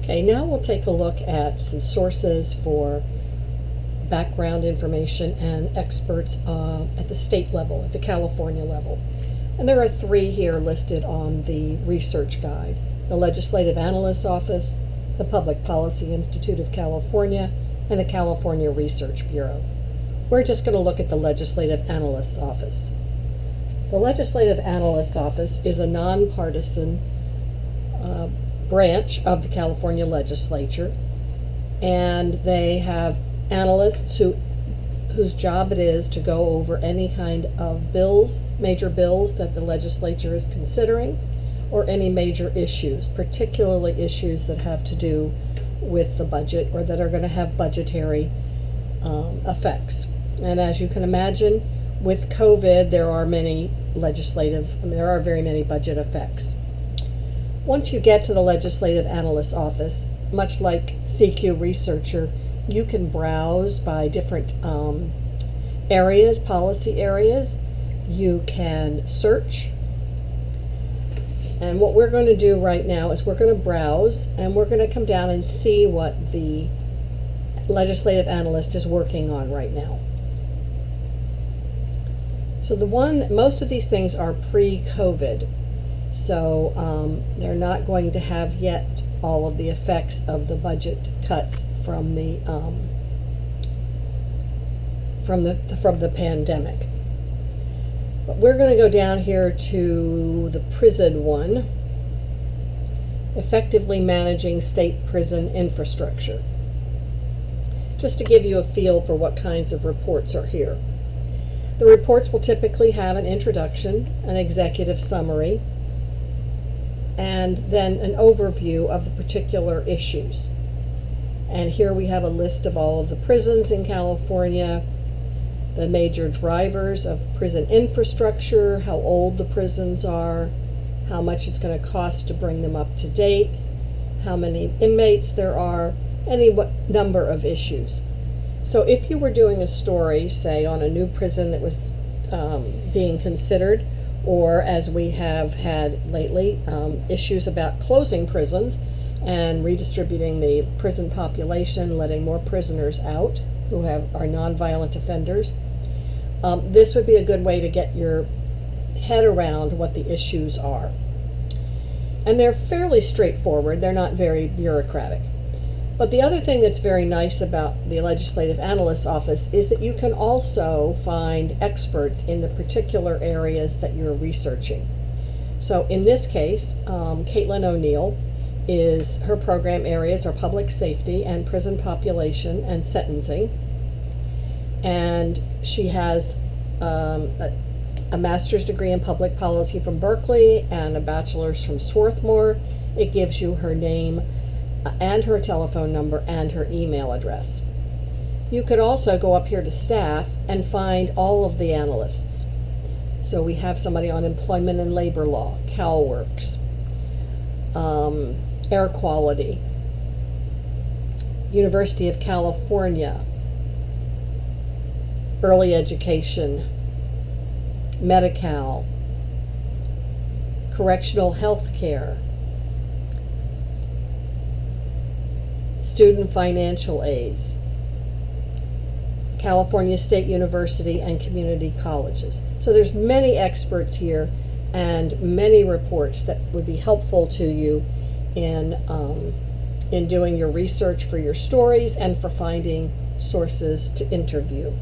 Okay, now we'll take a look at some sources for background information and experts at the state level, at the California level. And there are three here listed on the research guide: the Legislative Analyst's Office, the Public Policy Institute of California, and the California Research Bureau. We're just going to look at the Legislative Analyst's Office. The Legislative Analyst's Office is a nonpartisan branch of the California legislature, and they have analysts whose job it is to go over any kind of bills, major bills that the legislature is considering, or any major issues, particularly issues that have to do with the budget or that are going to have budgetary effects. And as you can imagine, with COVID, there are very many budget effects. Once you get to the Legislative Analyst's Office, much like CQ Researcher, you can browse by different areas, policy areas. You can search. And what we're going to do right now is we're going to browse, and we're going to come down and see what the legislative analyst is working on right now. So most of these things are pre-COVID. So they're not going to have yet all of the effects of the budget cuts from the pandemic. But we're going to go down here to the prison one, effectively managing state prison infrastructure, just to give you a feel for what kinds of reports are here. The reports will typically have an introduction, an executive summary, and then an overview of the particular issues. And here we have a list of all of the prisons in California, the major drivers of prison infrastructure, how old the prisons are, how much it's going to cost to bring them up to date, how many inmates there are, any number of issues. So if you were doing a story, say, on a new prison that was being considered, or as we have had lately, issues about closing prisons and redistributing the prison population, letting more prisoners out who are nonviolent offenders, this would be a good way to get your head around what the issues are. And they're fairly straightforward. They're not very bureaucratic. But the other thing that's very nice about the Legislative Analyst's Office is that you can also find experts in the particular areas that you're researching. So in this case, Caitlin O'Neill, her program areas are public safety and prison population and sentencing. And she has a master's degree in public policy from Berkeley and a bachelor's from Swarthmore. It gives you her name and her telephone number and her email address. You could also go up here to staff and find all of the analysts. So we have somebody on employment and labor law, CalWorks, air quality, University of California, early education, Medi-Cal, correctional health care, student financial aids, California State University, and community colleges. So there's many experts here and many reports that would be helpful to you in doing your research for your stories and for finding sources to interview.